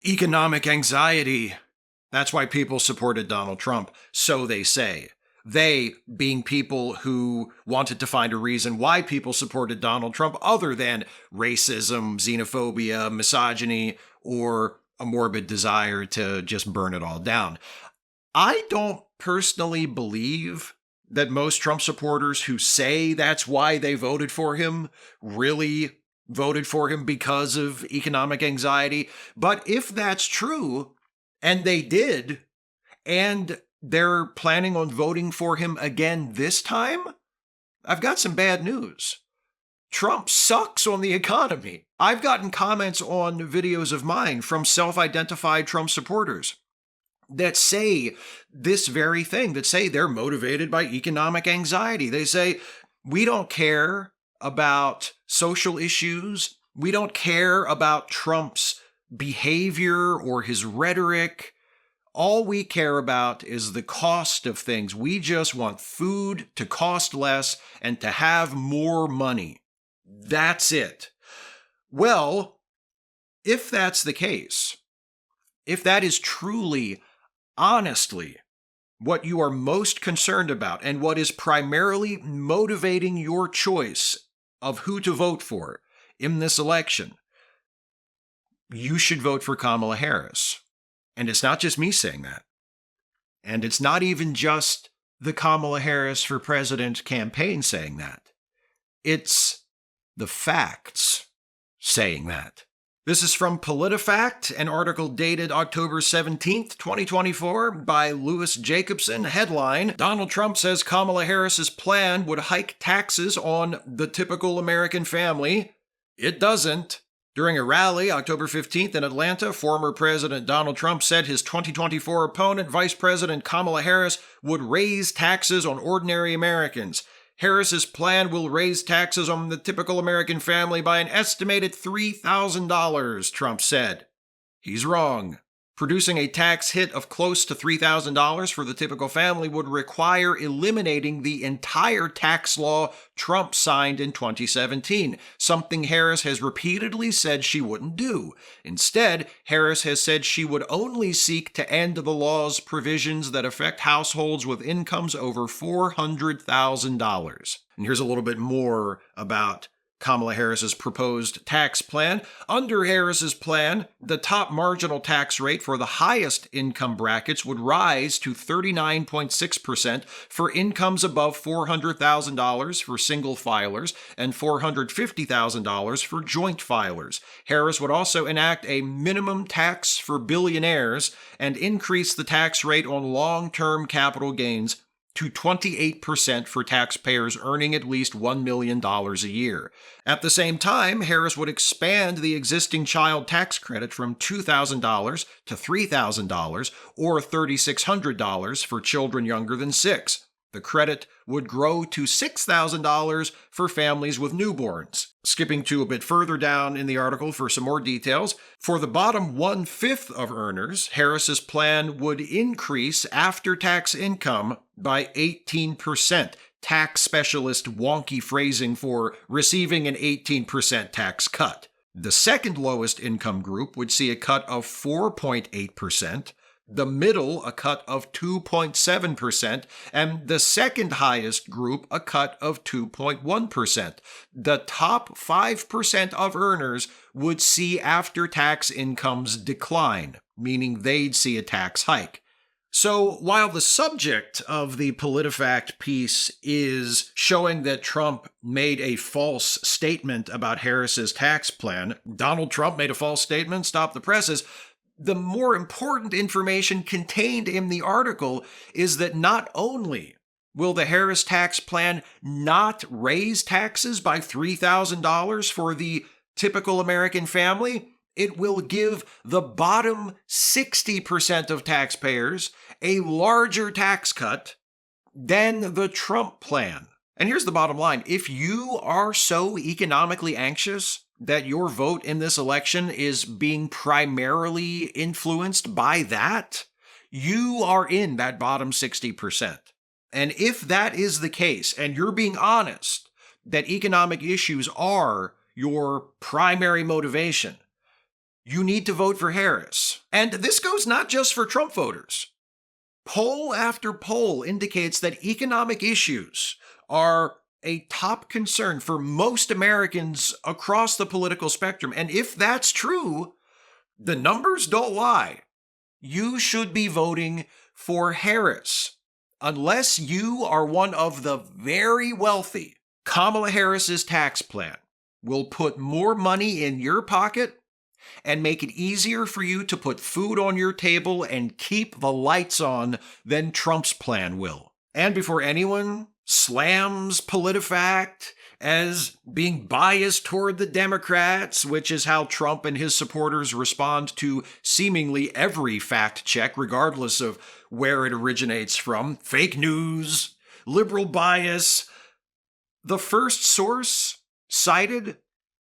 Economic anxiety. That's why people supported Donald Trump, so they say. They being people who wanted to find a reason why people supported Donald Trump other than racism, xenophobia, misogyny, or a morbid desire to just burn it all down. I don't personally believe that most Trump supporters who say that's why they voted for him really voted for him because of economic anxiety. But if that's true, and they did, and they're planning on voting for him again this time, I've got some bad news. Trump sucks on the economy. I've gotten comments on videos of mine from self-identified Trump supporters that say this very thing, that say they're motivated by economic anxiety. They say, we don't care about social issues. We don't care about Trump's behavior or his rhetoric. All we care about is the cost of things. We just want food to cost less and to have more money. That's it. Well, if that's the case, if that is truly, honestly, what you are most concerned about and what is primarily motivating your choice of who to vote for in this election, you should vote for Kamala Harris. And it's not just me saying that. And it's not even just the Kamala Harris for President campaign saying that. It's the facts saying that. This is from PolitiFact, an article dated October 17th, 2024 by Louis Jacobson. Headline, Donald Trump says Kamala Harris's plan would hike taxes on the typical American family. It doesn't. During a rally October 15th in Atlanta, former President Donald Trump said his 2024 opponent, Vice President Kamala Harris, would raise taxes on ordinary Americans. Harris's plan will raise taxes on the typical American family by an estimated $3,000, Trump said. He's wrong. Producing a tax hit of close to $3,000 for the typical family would require eliminating the entire tax law Trump signed in 2017, something Harris has repeatedly said she wouldn't do. Instead, Harris has said she would only seek to end the law's provisions that affect households with incomes over $400,000. And here's a little bit more about Kamala Harris's proposed tax plan. Under Harris's plan, the top marginal tax rate for the highest income brackets would rise to 39.6% for incomes above $400,000 for single filers and $450,000 for joint filers. Harris would also enact a minimum tax for billionaires and increase the tax rate on long-term capital gains to 28% for taxpayers earning at least $1 million a year. At the same time, Harris would expand the existing child tax credit from $2,000 to $3,000 or $3,600 for children younger than 6. The credit would grow to $6,000 for families with newborns. Skipping to a bit further down in the article for some more details, for the bottom 1/5 of earners, Harris's plan would increase after-tax income by 18%. Tax specialist wonky phrasing for receiving an 18% tax cut. The second lowest income group would see a cut of 4.8%. The middle, a cut of 2.7%, and the second highest group, a cut of 2.1%. The top 5% of earners would see after-tax incomes decline, meaning they'd see a tax hike. So while the subject of the PolitiFact piece is showing that Trump made a false statement about Harris's tax plan, Donald Trump made a false statement, stop the presses, the more important information contained in the article is that not only will the Harris tax plan not raise taxes by $3,000 for the typical American family, it will give the bottom 60% of taxpayers a larger tax cut than the Trump plan. And here's the bottom line. If you are so economically anxious that your vote in this election is being primarily influenced by that, you are in that bottom 60%. And if that is the case, and you're being honest that economic issues are your primary motivation, you need to vote for Harris. And this goes not just for Trump voters. Poll after poll indicates that economic issues are a top concern for most Americans across the political spectrum. And if that's true, the numbers don't lie. You should be voting for Harris. Unless you are one of the very wealthy, Kamala Harris's tax plan will put more money in your pocket and make it easier for you to put food on your table and keep the lights on than Trump's plan will. And before anyone slams PolitiFact as being biased toward the Democrats, which is how Trump and his supporters respond to seemingly every fact check, regardless of where it originates from, fake news, liberal bias, the first source cited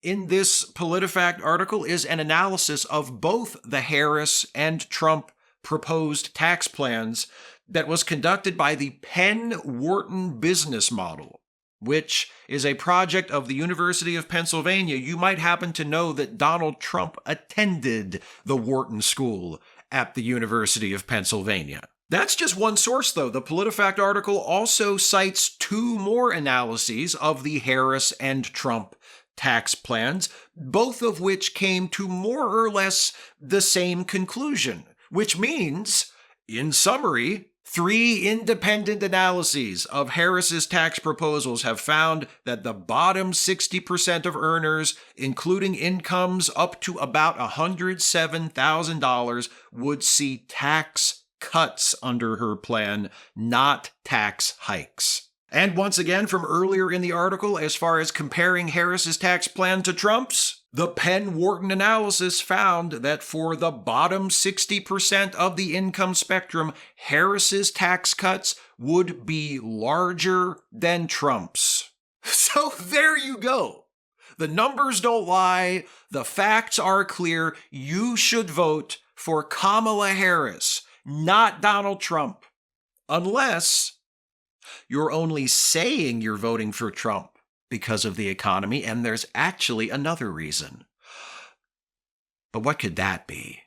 in this PolitiFact article is an analysis of both the Harris and Trump proposed tax plans that was conducted by the Penn-Wharton business model, which is a project of the University of Pennsylvania. You might happen to know that Donald Trump attended the Wharton School at the University of Pennsylvania. That's just one source, though. The PolitiFact article also cites two more analyses of the Harris and Trump tax plans, both of which came to more or less the same conclusion, which means, in summary, 3 independent analyses of Harris's tax proposals have found that the bottom 60% of earners, including incomes up to about $107,000, would see tax cuts under her plan, not tax hikes. And once again, from earlier in the article, as far as comparing Harris's tax plan to Trump's, the Penn-Wharton analysis found that for the bottom 60% of the income spectrum, Harris's tax cuts would be larger than Trump's. So there you go. The numbers don't lie. The facts are clear. You should vote for Kamala Harris, not Donald Trump, unless you're only saying you're voting for Trump because of the economy, and there's actually another reason. But what could that be?